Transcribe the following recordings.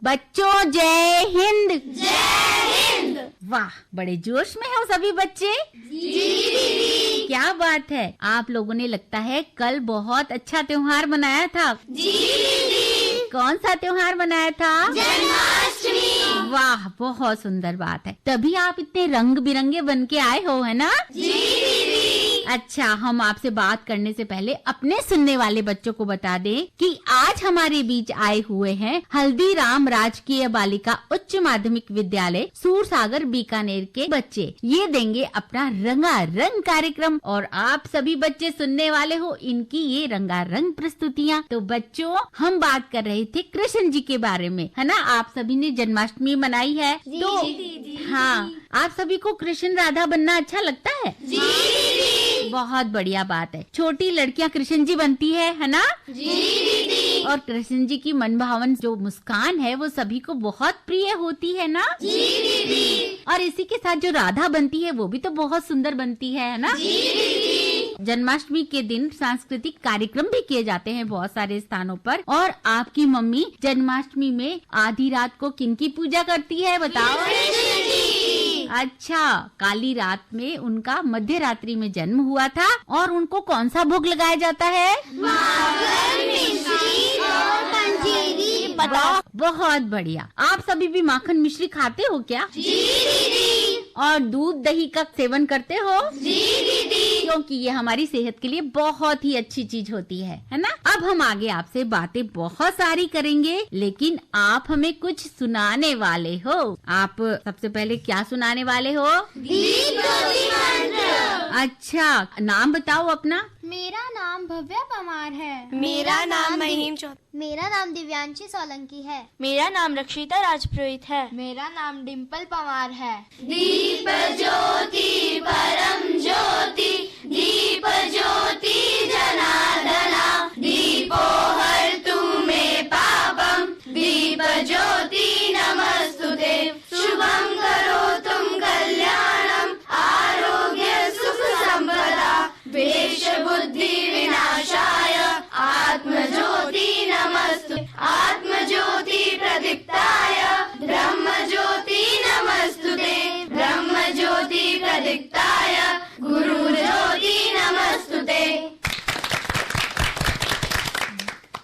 बच्चों जय हिंद। जय हिंद। वाह, बड़े जोश में हो सभी बच्चे। जी दीदी। क्या बात है, आप लोगों ने लगता है कल बहुत अच्छा त्योहार मनाया था। जी दीदी। कौन सा त्योहार मनाया था? जन्माष्टमी। वाह, बहुत सुंदर बात है, तभी आप इतने रंग बिरंगे बन के आए हो, है ना? जी दीदी। अच्छा, हम आपसे बात करने से पहले अपने सुनने वाले बच्चों को बता दें कि आज हमारे बीच आए हुए हैं हल्दीराम राजकीय बालिका उच्च माध्यमिक विद्यालय सूरसागर बीकानेर के बच्चे। ये देंगे अपना रंगारंग कार्यक्रम और आप सभी बच्चे सुनने वाले हो इनकी ये रंगारंग प्रस्तुतियाँ। तो बच्चों, हम बात कर रहे थे कृष्ण जी के बारे में, है ना? आप सभी ने जन्माष्टमी मनाई है तो हाँ, आप सभी को कृष्ण राधा बनना अच्छा लगता है? जी दीदी। बहुत बढ़िया बात है। छोटी लड़कियां कृष्ण जी बनती है ना? जी दीदी। और कृष्ण जी की मनभावन जो मुस्कान है वो सभी को बहुत प्रिय होती है ना? जी दीदी। और इसी के साथ जो राधा बनती है वो भी तो बहुत सुंदर बनती है ना? जी दीदी। जन्माष्टमी के दिन सांस्कृतिक कार्यक्रम भी किए जाते हैं बहुत सारे स्थानों पर। और आपकी मम्मी जन्माष्टमी में आधी रात को किनकी पूजा करती है बताओ? कृष्ण जी। अच्छा, काली रात में उनका मध्य रात्रि में जन्म हुआ था और उनको कौन सा भोग लगाया जाता है? माखन, मिश्री और पंजीरी। वाह, बहुत बढ़िया। आप सभी भी माखन मिश्री खाते हो क्या? जी दीदी। और दूध दही का सेवन करते हो? जी दीदी। क्योंकि ये हमारी सेहत के लिए बहुत ही अच्छी चीज होती है ना? अब हम आगे आपसे बातें बहुत सारी करेंगे, लेकिन आप हमें कुछ सुनाने वाले हो। आप सबसे पहले क्या सुनाने वाले हो? दीप ज्योति मंत्र। अच्छा, नाम बताओ अपना। मेरा नाम भव्या परमार है। मेरा नाम महिम चौधरी। मेरा नाम दिव्यांशी सोलंकी है। मेरा नाम रक्षिता राजपुरोहित है। मेरा नाम डिम्पल पवार है। दीप ज्योति परम ज्योति, दीप ज्योति जनार्दना, दीपो हर्तु मे पापम, दीप ज्योति नमस्तुते, शुभं करोतु कल्याणम, आरोग्य सुख संपदा, वेश बुद्धि विनाशाय, आत्म ज्योति नमस्तु, आत्म ज्योति प्रदीप्ताय, ब्रह्म ज्योति नमस्तुते, ब्रह्म ज्योति प्रदीप्ताय, गुरु ज्योति नमस्तुते।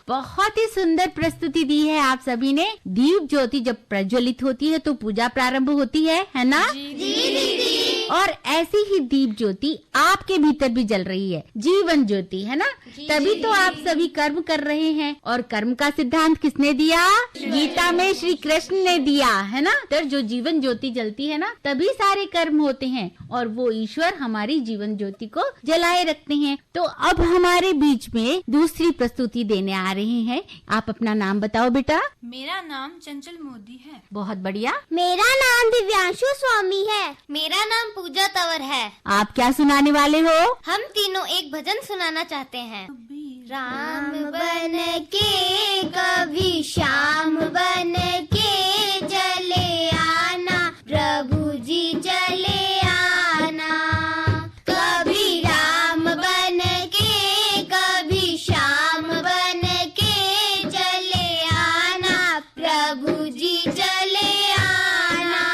बहुत ही सुंदर प्रस्तुति दी है आप सभी ने। दीप ज्योति जब प्रज्वलित होती है तो पूजा प्रारंभ होती है ना? जी दीदी। और ऐसी ही दीप ज्योति आपके भीतर भी जल रही है, जीवन ज्योति, है ना? तभी तो आप सभी कर्म कर रहे हैं। और कर्म का सिद्धांत किसने दिया? गीता में श्री कृष्ण ने दिया, है ना? तो जो जीवन ज्योति जलती है ना, तभी सारे कर्म होते हैं और वो ईश्वर हमारी जीवन ज्योति को जलाए रखते हैं। तो अब हमारे बीच में दूसरी प्रस्तुति देने आ रहे हैं। आप अपना नाम बताओ बेटा। मेरा नाम चंचल मोदी है। बहुत बढ़िया। मेरा नाम दिव्यांशु स्वामी है। मेरा नाम पूजा तंवर है। आप क्या सुनाने वाले हो? हम तीनों एक भजन सुनाना चाहते हैं। राम बन के कभी श्याम बन के चले आना, प्रभु जी चले आना। कभी राम बन के कभी श्याम बन के चले आना, प्रभु जी चले आना।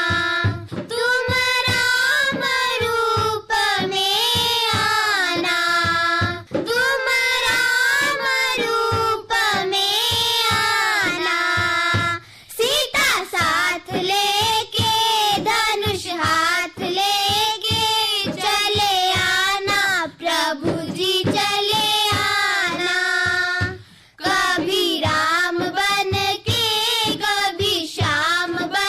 तुम राम रूप में आना, तुम राम रूप में आना। सीता साथ लेके धनुष हाथ लेके चले आना, प्रभु जी चले आना। कभी राम बन के कभी श्याम बन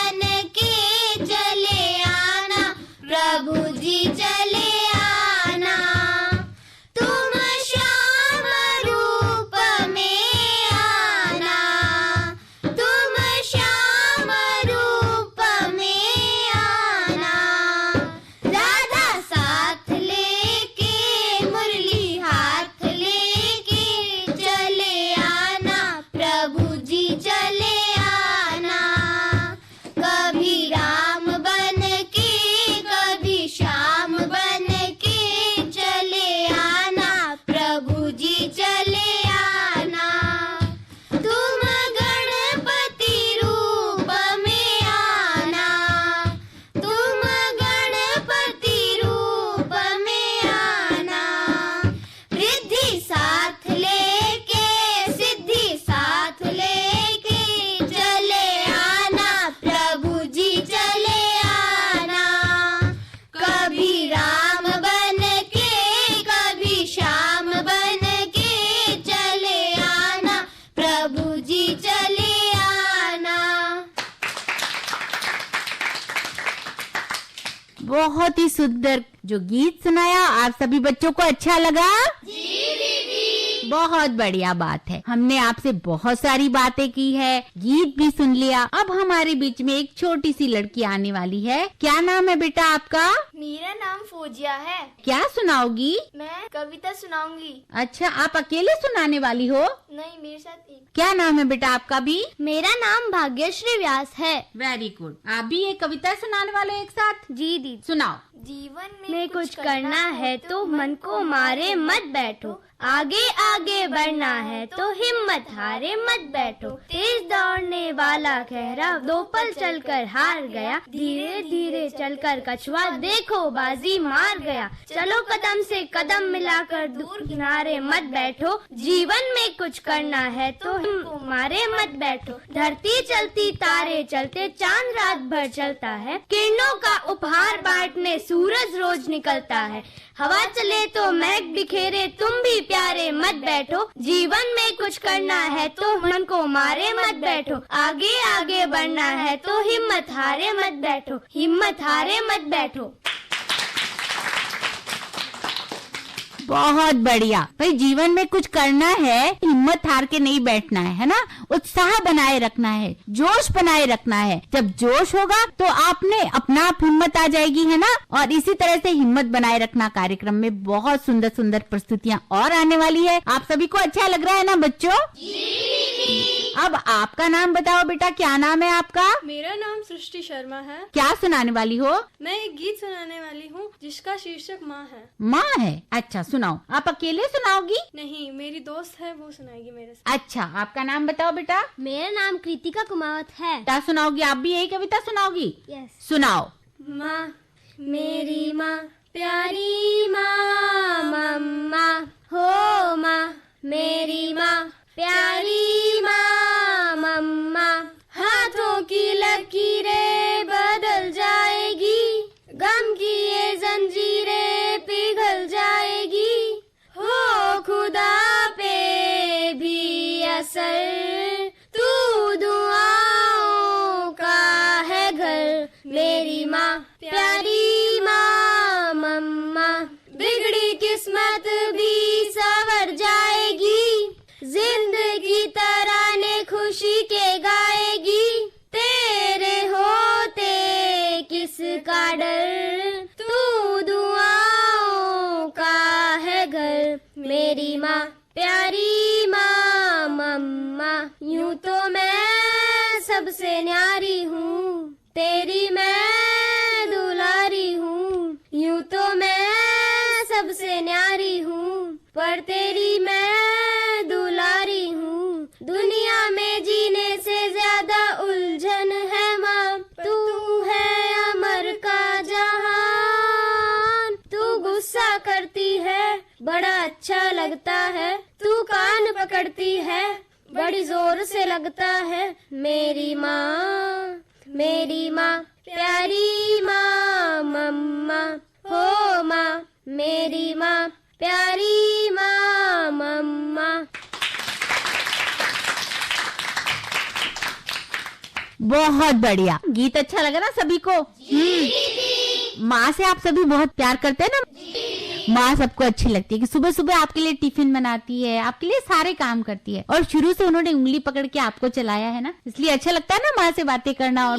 बहुत ही सुंदर जो गीत सुनाया, आप सभी बच्चों को अच्छा लगा? जी दीदी। बहुत बढ़िया बात है। हमने आपसे बहुत सारी बातें की है, गीत भी सुन लिया। अब हमारे बीच में एक छोटी सी लड़की आने वाली है। क्या नाम है बेटा आपका? मेरा नाम फौजिया है। क्या सुनाओगी? मैं कविता सुनाऊंगी। अच्छा, आप अकेले सुनाने वाली हो? नहीं, मेरे साथ एक। क्या नाम है बेटा आपका भी? मेरा नाम भाग्यश्री व्यास है। Very good. आप भी एक कविता सुनाने वाले हो एक साथ? जी दीदी। सुनाओ। जीवन में कुछ करना है तो मन को मारे मत बैठो, आगे आगे बढ़ना है तो हिम्मत हारे मत बैठो। तेज दौड़ने वाला खहरा 2 पल चलकर हार गया, धीरे धीरे चलकर कछुआ देखो बाजी मार गया। चलो कदम से कदम मिलाकर दूर किनारे मत बैठो, जीवन में कुछ करना है तो हिम्मत मारे मत बैठो। धरती चलती तारे चलते चांद रात भर चलता है, किरणों का उपहार बांटने सूरज रोज निकलता है। हवा चले तो महक बिखेरे तुम भी प्यारे मत बैठो, जीवन में कुछ करना है तो मन को मारे मत बैठो। आगे आगे बढ़ना है तो हिम्मत हारे मत बैठो, हिम्मत हारे मत बैठो। बहुत बढ़िया भाई, जीवन में कुछ करना है, हिम्मत हार के नहीं बैठना है ना, उत्साह बनाए रखना है, जोश बनाए रखना है। जब जोश होगा तो आपने अपना आप हिम्मत आ जाएगी, है ना। और इसी तरह से हिम्मत बनाए रखना कार्यक्रम में बहुत सुंदर सुंदर प्रस्तुतियाँ और आने वाली है। आप सभी को अच्छा लग रहा है ना बच्चों? अब आपका नाम बताओ बेटा, क्या नाम है आपका? मेरा नाम सृष्टि शर्मा है। क्या सुनाने वाली हो? मैं एक गीत सुनाने वाली हूँ जिसका शीर्षक माँ है। माँ है? अच्छा सुनाओ। आप अकेले सुनाओगी? नहीं, मेरी दोस्त है, वो सुनाएगी मेरे साथ। अच्छा, आपका नाम बताओ बेटा। मेरा नाम कृतिका कुमावत है। क्या सुनाओगी? आप भी यही कविता सुनाओगी? यस। सुनाओ। माँ मेरी माँ प्यारी माँ, मम्मा हो माँ मेरी माँ प्यारी माँ, मम्मा हाथों की लकीरें बदल जाएगी, गम की ये जंजीरें पिघल जाएगी। हो खुदा पे भी असर, तू दुआओं का है घर। मेरी माँ प्यारी माँ, मम्मा बिगड़ी किस्मत भी संवर जाएगी, जिंदगी तराने खुशी के गाएगी। तेरे होते किसका डर, तू दुआओं का है घर। मेरी माँ प्यारी माँ, मम्मा यूं तो मैं सबसे न्यारी हूँ, तेरी मैं दुलारी हूँ। यूं तो मैं सबसे न्यारी हूँ, पर तेरी मैं दुलारी हूँ। दुनिया में जीने से ज्यादा उलझन है माँ, तू है अमर का जहान। तू गुस्सा करती है बड़ा अच्छा लगता है, तू कान पकड़ती है बड़ी जोर से लगता है। मेरी माँ प्यारी माँ, मम्मा हो माँ मेरी माँ प्यारी माँ, मम्मा। बहुत बढ़िया। गीत अच्छा लगा ना सभी को? माँ से आप सभी बहुत प्यार करते हैं ना? माँ सबको अच्छी लगती है कि सुबह सुबह आपके लिए टिफिन बनाती है, आपके लिए सारे काम करती है, और शुरू से उन्होंने उंगली पकड़ के आपको चलाया है ना, इसलिए अच्छा लगता है ना माँ से बातें करना। और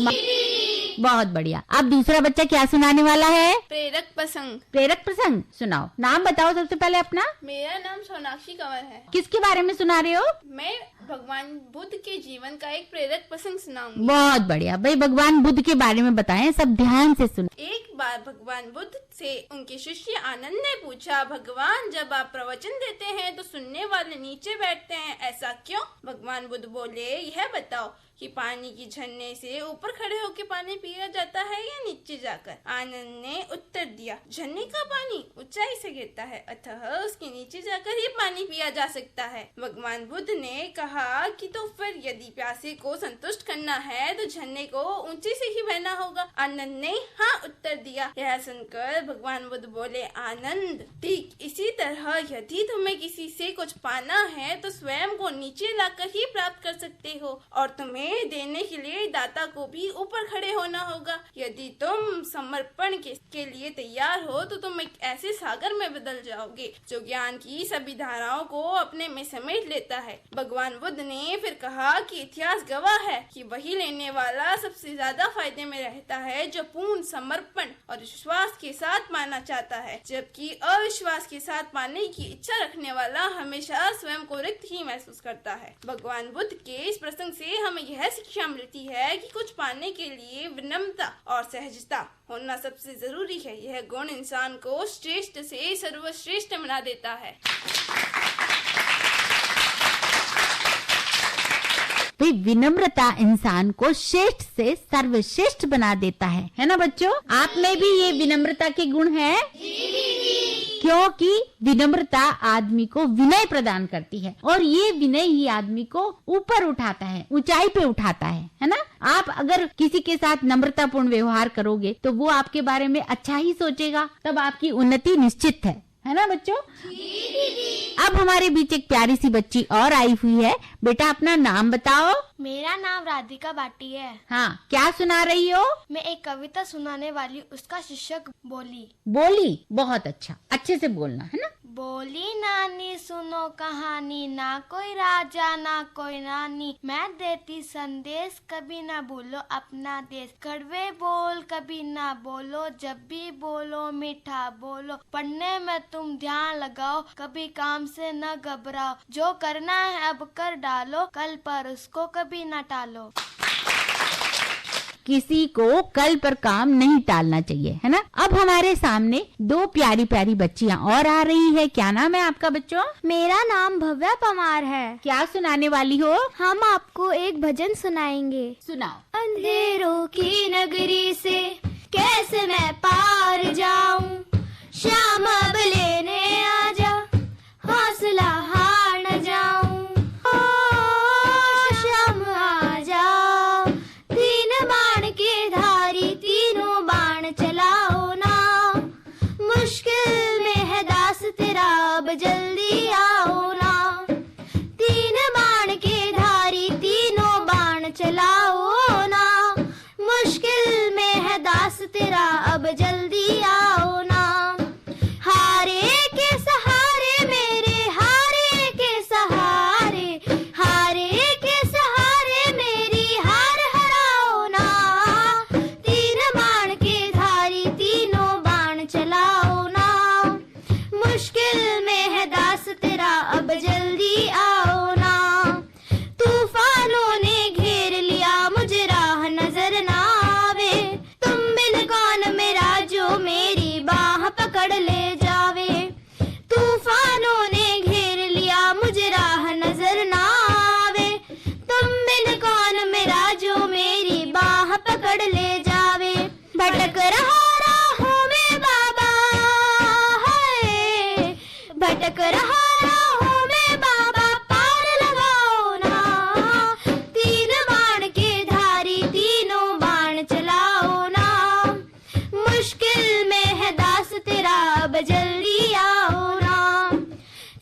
बहुत बढ़िया। अब दूसरा बच्चा क्या सुनाने वाला है? प्रेरक प्रसंग। प्रेरक प्रसंग सुनाओ। नाम बताओ सबसे पहले अपना। मेरा नाम सोनाक्षी कंवर है। किसके बारे में सुना रहे हो? मैं भगवान बुद्ध के जीवन का एक प्रेरक प्रसंग सुनाऊंगी। बहुत बढ़िया भाई, भगवान बुद्ध के बारे में बताएं, सब ध्यान से सुन। एक बार भगवान बुद्ध से उनके शिष्य आनंद ने पूछा, भगवान जब आप प्रवचन देते हैं तो सुनने वाले नीचे बैठते हैं, ऐसा क्यों? भगवान बुद्ध बोले, यह बताओ कि पानी की झरने से ऊपर खड़े होकर पानी पिया जाता है या नीचे जाकर? आनंद ने उत्तर दिया, झरने का पानी ऊंचाई से गिरता है, अतः उसके नीचे जाकर ही पानी पिया जा सकता है। भगवान बुद्ध ने कहा कि तो फिर यदि प्यासे को संतुष्ट करना है तो झरने को ऊंचे से ही बहना होगा। आनंद ने हाँ उत्तर दिया। यह सुनकर भगवान बुद्ध बोले, आनंद ठीक इसी तरह यदि तुम्हें किसी से कुछ पाना है तो स्वयं को नीचे लाकर ही प्राप्त कर सकते हो, और तुम्हें में देने के लिए दाता को भी ऊपर खड़े होना होगा। यदि तुम समर्पण के लिए तैयार हो तो तुम एक ऐसे सागर में बदल जाओगे जो ज्ञान की सभी धाराओं को अपने में समेट लेता है। भगवान बुद्ध ने फिर कहा कि इतिहास गवाह है कि वही लेने वाला सबसे ज्यादा फायदे में रहता है जो पूर्ण समर्पण और विश्वास के साथ पाना चाहता है, जबकि अविश्वास के साथ पाने की इच्छा रखने वाला हमेशा स्वयं को रिक्त ही महसूस करता है। भगवान बुद्ध के इस प्रसंग से हमें यह शिक्षा मिलती है कि कुछ पाने के लिए विनम्रता और सहजता होना सबसे जरूरी है। यह गुण इंसान को श्रेष्ठ से सर्वश्रेष्ठ बना देता है। भाई विनम्रता इंसान को श्रेष्ठ से सर्वश्रेष्ठ बना देता है ना बच्चों? आप में भी ये विनम्रता के गुण है? क्योंकि विनम्रता आदमी को विनय प्रदान करती है और ये विनय ही आदमी को ऊपर उठाता है, ऊंचाई पे उठाता है ना? आप अगर किसी के साथ नम्रतापूर्ण व्यवहार करोगे तो वो आपके बारे में अच्छा ही सोचेगा, तब आपकी उन्नति निश्चित है ना बच्चों? अब हमारे बीच एक प्यारी सी बच्ची और आई हुई है। बेटा अपना नाम बताओ। मेरा नाम राधिका भाटी है। हाँ, क्या सुना रही हो? मैं एक कविता सुनाने वाली, उसका शीर्षक बोली। बहुत अच्छा, अच्छे से बोलना है ना। बोली नानी सुनो कहानी, ना कोई राजा ना कोई रानी, मैं देती संदेश कभी ना भूलो अपना देश, कड़वे बोल कभी ना बोलो, जब भी बोलो मीठा बोलो, पढ़ने में तुम ध्यान लगाओ, कभी काम से न घबराओ, जो करना है अब कर डालो, कल पर उसको कभी न टालो। किसी को कल पर काम नहीं टालना चाहिए, है ना? अब हमारे सामने दो प्यारी प्यारी बच्चियाँ और आ रही है। क्या नाम है आपका बच्चों? मेरा नाम भव्या पमार है। क्या सुनाने वाली हो? हम आपको एक भजन सुनाएंगे। सुनाओ। अंधेरों की नगरी से कैसे मैं पार जाऊं, श्याम अब लेने आजा, हौसला हार न जाऊं, ओ श्याम आजा, तीन बाण के धारी तीनों बाण चलाओ ना, मुश्किल में है दास तेरा अब जल्दी आओ ना, तीन बाण के धारी तीनों बाण चलाओ ना, मुश्किल में है दास तेरा अब जल्दी आओ ना, हारे के सहारे मेरे, हारे के सहारे, हारे के सहारे मेरी हार हराओ ना, तीन बाण के धारी तीनों बाण चलाओ ना, मुश्किल में है दास तेरा अब जल्दी आओ ना, तूफानों ने घेर लिया मुझे राह नजर ना आवे, तुम बिन कौन मेरा जो मेरी बाह पकड़ ले जावे, तूफानों ने घेर लिया मुझे राह नजर ना आवे, तुम बिन कौन मेरा जो मेरी बाह पकड़ ले जावे, भटक रहा राहों में बाबा है, भटक रहा राहों में बाबा, पार लगाओ ना, तीन बाण के धारी तीनों बाण चलाओ ना, मुश्किल में है दास तेरा अब जल्दी आओ ना,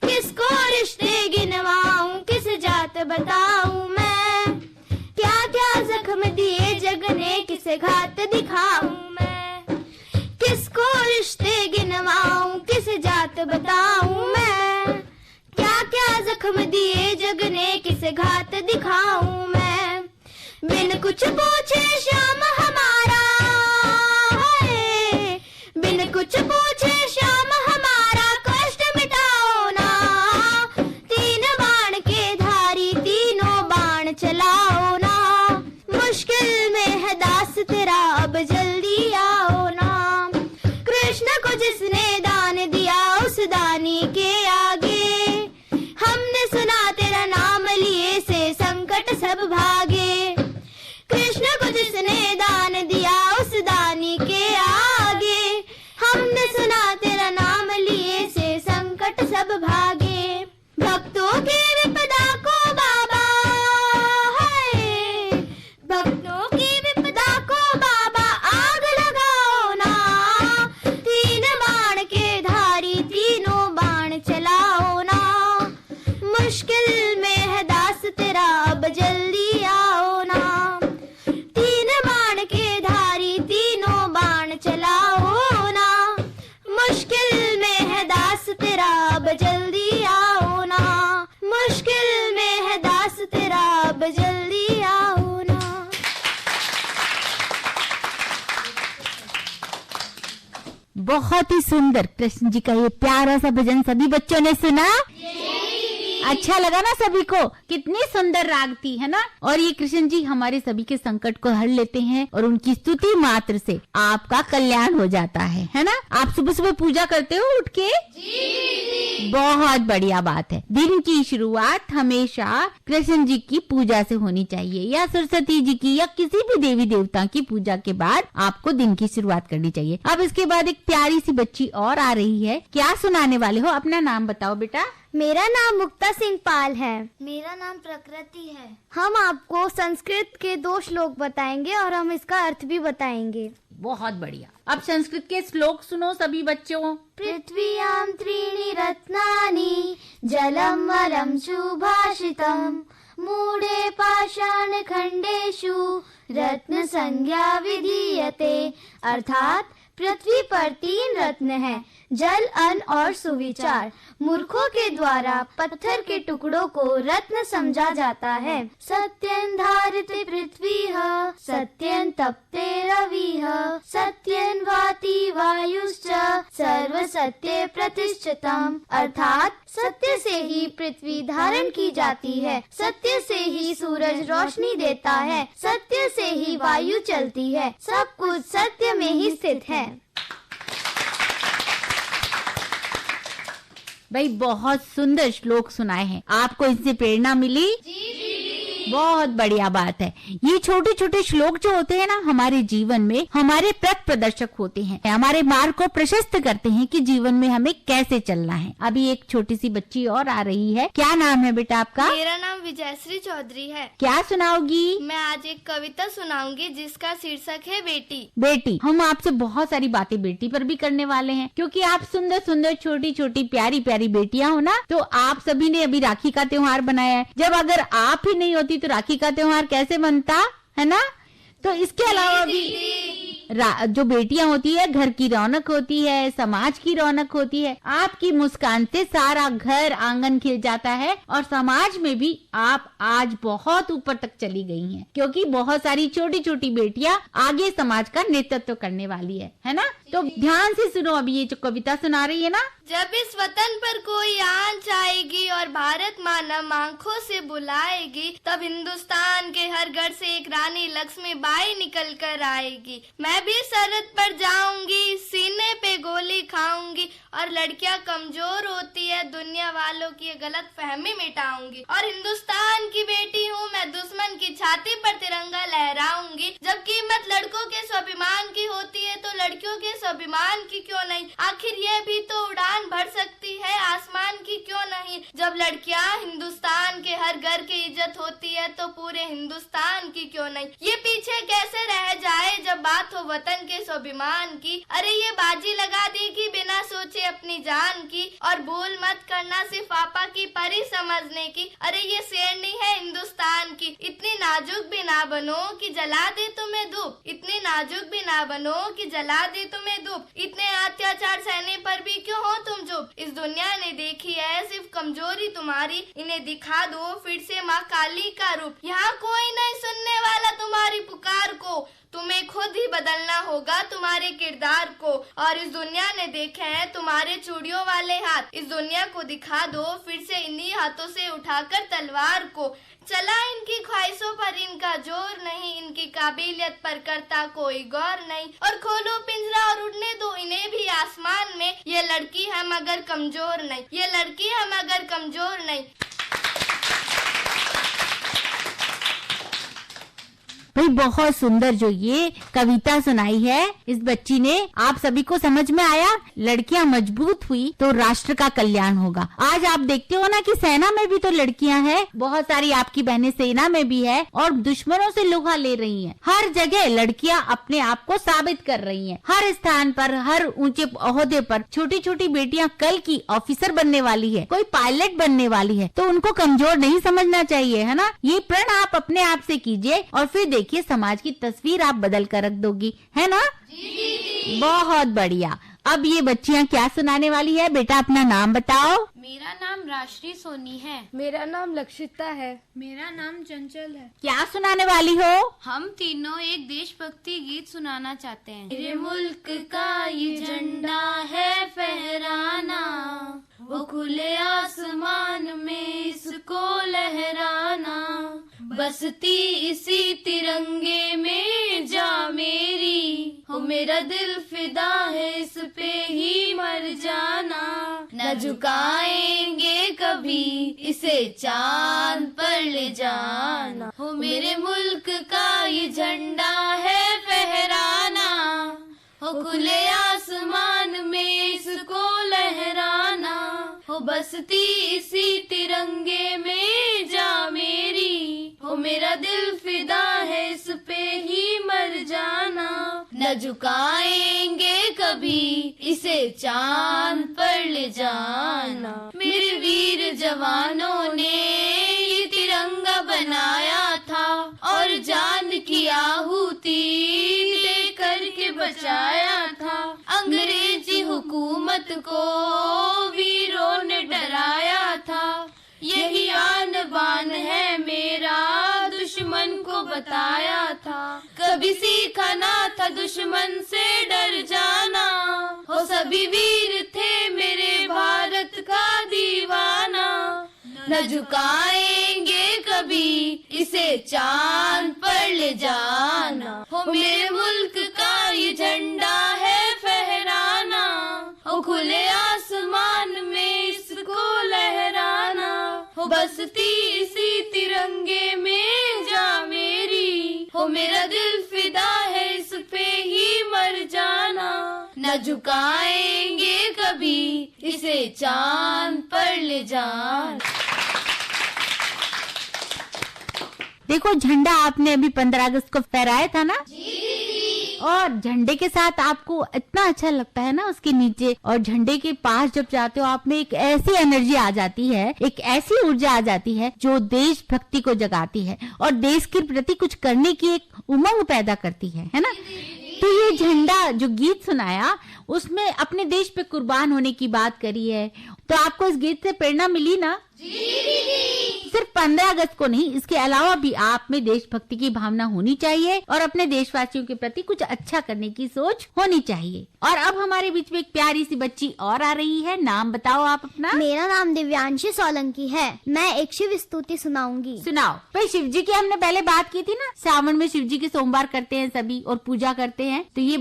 किसको रिश्ते गिनवाऊं किस जात बताऊं मैं, क्या क्या जख्म दिए जग ने किसे घात दिखाऊं मैं, किसको रिश्ते गिनवाऊं किस जात बताऊं मैं, क्या क्या जख्म दिए जग ने किसे घात दिखाऊं मैं, बिन कुछ पूछे श्याम हमारा है, बिन कुछ पूछे श्याम हमारा कष्ट मिटाओ ना, तीन बाण के धारी तीनों बाण चलाओ ना, मुश्किल में है दास तेरा अब जल्दी आओ ना, कृष्ण को जिसने दान दिया उस दानी के आगे, हमने सुना तेरा नाम लिए से संकट सब भागे, कृष्ण को जिसने दान बहुत ही सुंदर कृष्ण जी का ये प्यारा सा भजन सभी बच्चों ने सुना? अच्छा लगा ना सभी को? कितनी सुंदर राग थी, है ना? और ये कृष्ण जी हमारे सभी के संकट को हर लेते हैं और उनकी स्तुति मात्र से आपका कल्याण हो जाता है ना? आप सुबह सुबह पूजा करते हो उठ के? जी। बहुत बढ़िया बात है। दिन की शुरुआत हमेशा कृष्ण जी की पूजा से होनी चाहिए, या सरस्वती जी की, या किसी भी देवी देवता की पूजा के बाद आपको दिन की शुरुआत करनी चाहिए। अब इसके बाद एक प्यारी सी बच्ची और आ रही है। क्या सुनाने वाले हो? अपना नाम बताओ बेटा। मेरा नाम मुक्ता सिंह पाल है। मेरा नाम प्रकृति है। हम आपको संस्कृत के 2 श्लोक बताएंगे और हम इसका अर्थ भी बताएंगे। बहुत बढ़िया। अब संस्कृत के श्लोक सुनो सभी बच्चों। पृथ्व्यां त्रीणि रत्नानि जलम वरम सुभाषितम मूढ़े पाषाण खंडेषु रत्न संज्ञा विधीयते। अर्थात पृथ्वी पर 3 रत्न हैं, जल, अन्न और सुविचार। मूर्खों के द्वारा पत्थर के टुकड़ों को रत्न समझा जाता है। सत्यं धारिते पृथ्वीः सत्यं तप्ते रविः सत्यं वाति वायुश्च सर्व सत्ये प्रतिष्ठितम्। अर्थात सत्य से ही पृथ्वी धारण की जाती है, सत्य से ही सूरज रोशनी देता है, सत्य से ही वायु चलती है, सब कुछ सत्य में ही स्थित है। भाई बहुत सुंदर श्लोक सुनाए हैं। आपको इनसे प्रेरणा मिली? बहुत बढ़िया बात है। ये छोटे छोटे श्लोक जो होते हैं ना, हमारे जीवन में हमारे पथ प्रदर्शक होते हैं, हमारे मार्ग को प्रशस्त करते हैं कि जीवन में हमें कैसे चलना है। अभी एक छोटी सी बच्ची और आ रही है। क्या नाम है बेटा आपका? मेरा नाम विजयश्री चौधरी है। क्या सुनाओगी? मैं आज एक कविता सुनाऊंगी जिसका शीर्षक है बेटी। बेटी। हम आपसे बहुत सारी बातें बेटी पर भी करने वाले हैं, क्योंकि आप सुंदर सुंदर छोटी छोटी प्यारी प्यारी बेटियां हो ना। तो आप सभी ने अभी राखी का त्योहार बनाया है। जब अगर आप ही नहीं होती तो राखी का त्योहार कैसे बनता, है ना? तो इसके अलावा भी जो बेटियां होती है, घर की रौनक होती है, समाज की रौनक होती है। आपकी मुस्कान से सारा घर आंगन खिल जाता है और समाज में भी आप आज बहुत ऊपर तक चली गई हैं, क्योंकि बहुत सारी छोटी छोटी बेटियां आगे समाज का नेतृत्व करने वाली है ना? तो ध्यान से सुनो अभी ये जो कविता सुना रही है ना। जब इस वतन पर कोई आंच आएगी और भारत माँ नम आंखों से बुलाएगी, तब हिंदुस्तान के हर घर से एक रानी लक्ष्मीबाई निकल कर आएगी। मैं भी सरहद पर जाऊंगी, सीने पे गोली खाऊंगी, और लड़कियां कमजोर होती है, दुनिया वालों की गलत फहमी मिटाऊंगी। और हिंदुस्तान की बेटी हूँ मैं, दुश्मन की छाती पर तिरंगा लहराऊंगी। जब कीमत लड़कों के स्वाभिमान की होती है तो लड़कियों के स्वाभिमान की क्यों नहीं? आखिर ये भी तो उड़ान भर सकती है, आसमान की क्यों नहीं? जब लड़कियां हिंदुस्तान के हर घर की इज्जत होती है तो पूरे हिंदुस्तान की क्यों नहीं? ये पीछे कैसे रह जाए जब बात हो वतन के स्वाभिमान की? अरे ये बाजी लगा देगी बिना सोचे अपनी जान की, और भूल मत करना सिर्फ आपा की परी समझने की। अरे ये शेरनी है हिंदुस्तान की, इतनी नाजुक भी ना बनो कि जला दे तुम्हें धूप, इतनी नाजुक भी ना बनो कि जला दे तुम्हें धूप। इतने अत्याचार सहने पर भी क्यों हो तुम चुप? इस दुनिया ने देखी है सिर्फ कमजोरी तुम्हारी, इन्हें दिखा दो फिर से माँ काली का रूप। यहाँ कोई नहीं सुनने वाला तुम्हारी पुकार को, तुम्हें खुद ही बदलना होगा तुम्हारे किरदार को। और इस दुनिया ने देखे हैं तुम्हारे चूड़ियों वाले हाथ, इस दुनिया को दिखा दो फिर से इन्हीं हाथों से उठाकर तलवार को। चला इनकी ख्वाहिशों पर इनका जोर नहीं, इनकी काबिलियत पर करता कोई गौर नहीं। और खोलो पिंजरा और उड़ने दो इन्हें भी आसमान में, ये लड़की है मगर कमजोर नहीं, ये लड़की है मगर कमजोर नहीं। भाई बहुत सुंदर जो ये कविता सुनाई है इस बच्ची ने, आप सभी को समझ में आया? लड़कियां मजबूत हुई तो राष्ट्र का कल्याण होगा। आज आप देखते हो ना कि सेना में भी तो लड़कियां हैं, बहुत सारी आपकी बहनें सेना में भी है और दुश्मनों से लोहा ले रही हैं। हर जगह लड़कियां अपने आप को साबित कर रही हैं। हर स्थान पर, हर ऊंचे ओहदे पर छोटी छोटी बेटियां कल की ऑफिसर बनने वाली है, कोई पायलट बनने वाली है, तो उनको कमजोर नहीं समझना चाहिए, है ना? ये प्रण आप अपने आप से कीजिए और फिर देखिए समाज की तस्वीर आप बदल कर रख दोगी, है ना? जी। बहुत बढ़िया। अब ये बच्चियाँ क्या सुनाने वाली है? बेटा अपना नाम बताओ। मेरा नाम राश्री सोनी है। मेरा नाम लक्षिता है। मेरा नाम चंचल है। क्या सुनाने वाली हो? हम तीनों एक देशभक्ति गीत सुनाना चाहते हैं। मेरे मुल्क का ये झंडा है फहराना, वो खुले आसमान में इसको लहराना, बसती इसी तिरंगे में जा मेरी, हो मेरा दिल फिदा है इस पे ही मर जाना, न झुकाएंगे कभी इसे चांद पर ले जाना, हो मेरे मुल्क का ये झंडा है फहराना, हो खुले आसमान में इसको लहराना, हो बसती इसी तिरंगे में जा मेरी, हो मेरा दिल फिदा है इस पे ही मर जाना, न झुकाएंगे कभी इसे चांद पर ले जाना। मेरे वीर जवानों ने ये तिरंगा बनाया था और जान की आहुति दे करके बचाया था, अंग्रेजी हुकूमत को वीरों ने डराया था, यही आन बान है मेरा दुश्मन को बताया था, कभी सीखा ना था दुश्मन से डर जाना, हो सभी वीर थे मेरे भारत का दीवाना, न झुकाएंगे कभी इसे चांद पर ले जाना, हो मेरे मुल्क का ये झंडा है फहराना, हो खुले आसमान में इसको लहराना, हो बसती इसी तिरंगे में जा मेरी, हो मेरा दिल फिदा है इस पे ही मर जाना, न झुकाएंगे कभी इसे चांद पर ले जाना। देखो झंडा आपने अभी 15 अगस्त को फहराया था ना और झंडे के साथ आपको इतना अच्छा लगता है ना उसके नीचे, और झंडे के पास जब जाते हो आप में एक ऐसी एनर्जी आ जाती है, एक ऐसी ऊर्जा आ जाती है जो देशभक्ति को जगाती है और देश के प्रति कुछ करने की एक उमंग पैदा करती है ना। तो ये झंडा जो गीत सुनाया उसमें अपने देश पे कुर्बान होने की बात करी है, तो आपको इस गीत से प्रेरणा मिली ना? सिर्फ 15 अगस्त को नहीं, इसके अलावा भी आप में देशभक्ति की भावना होनी चाहिए और अपने देशवासियों के प्रति कुछ अच्छा करने की सोच होनी चाहिए। और अब हमारे बीच में एक प्यारी सी बच्ची और आ रही है, नाम बताओ आप अपना। मेरा नाम दिव्यांशी सोलंकी है। मैं एक शिव स्तुति सुनाऊंगी। सुनाओ। भाई शिव जी की हमने पहले बात की थी ना, सावन में शिव जी की सोमवार करते हैं सभी और पूजा करते हैं, तो ये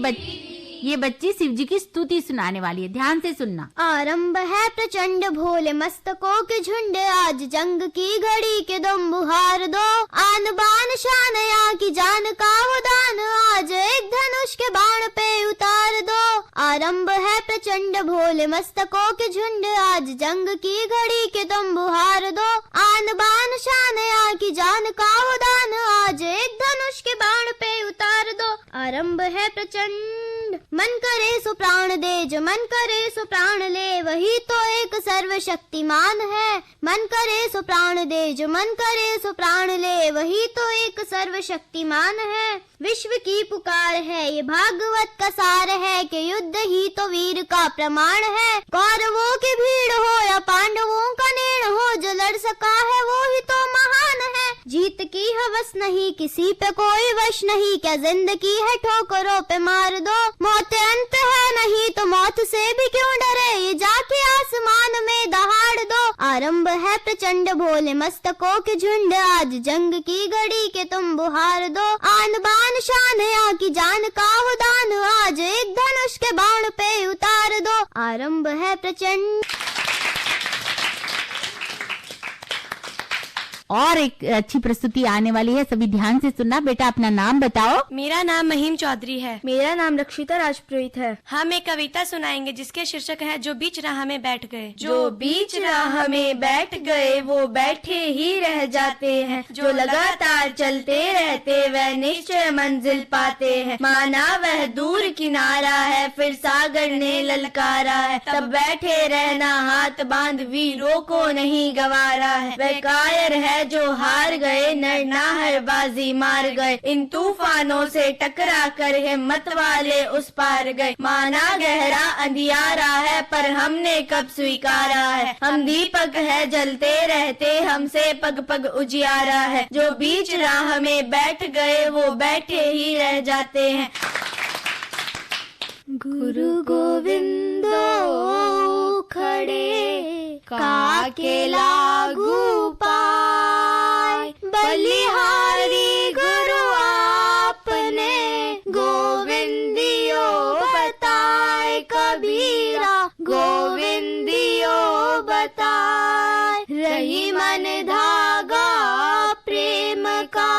बच्ची शिव जी की स्तुति सुनाने वाली है, ध्यान से सुनना। आरंभ है प्रचंड भोले मस्तकों के झुंड, आज जंग की घड़ी के दम बुहार दो, आन बान शान या की जान का वो दान, आज एक धनुष के बाण पे उतार दो। आरंभ है प्रचंड भोले मस्तकों के झुंड, आज जंग की घड़ी के दम बुहार दो, आन बान शान या की जान का वो दान, आज एक धनुष के बाण पे उतार दो। आरंभ है प्रचंड, मन करे सो प्राण दे, जो मन करे सो प्राण ले, वही तो एक सर्वशक्तिमान है। मन करे सो प्राण दे, जो मन करे सो प्राण ले, वही तो एक सर्वशक्तिमान है। विश्व की पुकार है, ये भागवत का सार है, कि युद्ध ही तो वीर का प्रमाण है। कौरवों की भीड़ हो या पांडवों का नेड़ हो, जो लड़ सका है वो ही तो महान है। जीत की हवस नहीं, किसी पे कोई वश नहीं, क्या जिंदगी है ठोकरों पे मार दो। मौत अंत है नहीं तो मौत से भी क्यों डरे, ये जाके आसमान में दहाड़ दो। आरंभ है प्रचंड भोले मस्तकों के झुंड, आज जंग की घड़ी के तुम बुहार दो, आन बान शान या की जान का वो दान, आज एक धनुष के बाण पे उतार दो। आरंभ है प्रचंड। और एक अच्छी प्रस्तुति आने वाली है, सभी ध्यान से सुनना। बेटा अपना नाम बताओ। मेरा नाम महिम चौधरी है। मेरा नाम लक्षिता राजपुरोहित है। हम एक कविता सुनाएंगे जिसके शीर्षक है जो बीच राह में बैठ गए। जो बीच राह में बैठ गए वो बैठे ही रह जाते हैं, जो लगातार चलते रहते वह निश्चय मंजिल पाते हैं। माना वह दूर किनारा है फिर सागर ने ललकारा है, तब बैठे रहना हाथ बांध वीरों को नहीं गवारा है। वह कायर है है जो हार गए, नरनाहरबाजी मार गए। इन तूफानों से टकरा कर हिम्मत वाले उस पार गए। माना गहरा अंधियारा है पर हमने कब स्वीकारा है। हम दीपक है जलते रहते, हमसे पग पग उजियारा है। जो बीच राह में बैठ गए वो बैठे ही रह जाते हैं। गुरु गोविंदो खड़े काके लागू पाए। बलिहारी गुरु आपने गोविंदियो बताए। कबीरा गोविंदियो बताए। रही मन धागा प्रेम का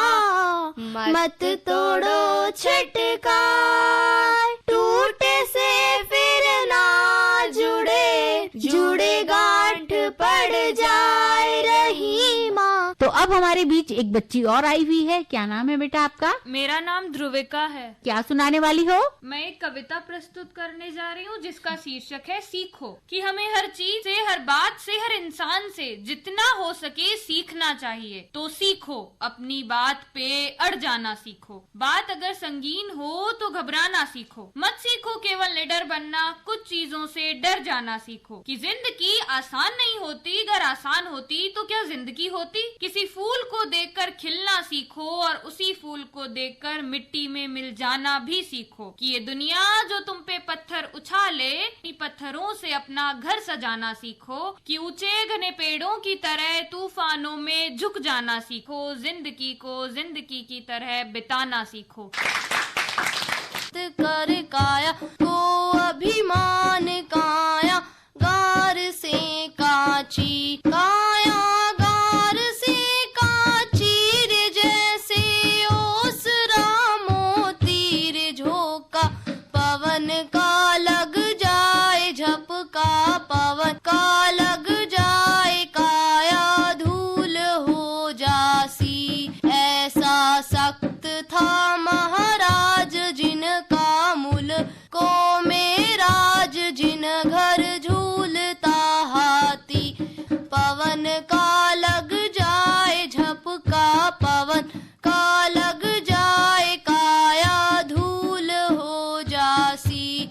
मत तोड़ो छटकाए। टूटे से फिर ना जुड़े, जुड़े गांठ पड़ जाए रही माँ। तो अब हमारे बीच एक बच्ची और आई हुई है। क्या नाम है बेटा आपका? मेरा नाम ध्रुविका है। क्या सुनाने वाली हो? मैं एक कविता प्रस्तुत करने जा रही हूँ जिसका शीर्षक है सीखो। कि हमें हर चीज से, हर बात से, हर इंसान से जितना हो सके सीखना चाहिए। तो सीखो, अपनी बात पे अड़ जाना सीखो। बात अगर संगीन हो तो घबराना सीखो। मत सीखो केवल निडर बनना, कुछ चीजों से डर जाना सीखो। कि जिंदगी आसान नहीं होती, अगर आसान होती तो क्या जिंदगी होती। किसी फूल को देखकर खिलना सीखो और उसी फूल को देखकर मिट्टी में मिल जाना भी सीखो। कि ये दुनिया जो तुम पे पत्थर उछाले, पत्थरों से अपना घर सजाना सीखो। कि ऊंचे घने पेड़ों की तरह तूफानों में झुक जाना सीखो। जिंदगी को जिंदगी की तरह बिताना सीखो। कर काया को अभिमान काया, गार से काची काया, गार से काची रे जैसे ओसरा मोती झोंका। पवन का लग जाए झपका, पवन का लग जाए काया धूल हो जासी। ऐसा सख्त था महाराज जिनका मुल को में राज, जिन घर झूलता हाथी। पवन का लग जाए झपका, पवन का लग जाए काया धूल हो जासी।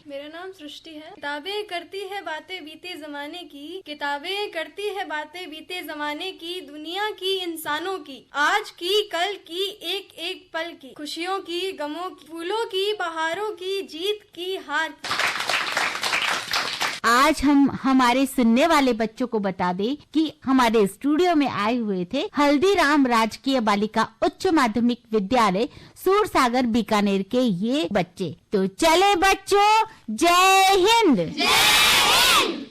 मेरा नाम सृष्टि है। किताबें करती है बातें बीते जमाने की, किताबें करती है बातें बीते जमाने की। दुनिया की, इंसानों की, आज की, कल की, एक एक पल की। खुशियों की, गमों की, फूलों की, बहारों की, जीत की, हार की। आज हम हमारे सुनने वाले बच्चों को बता दें कि हमारे स्टूडियो में आए हुए थे हल्दीराम राजकीय बालिका उच्च माध्यमिक विद्यालय सूरसागर बीकानेर के ये बच्चे। तो चले बच्चों, जय हिंद। जय हिंद।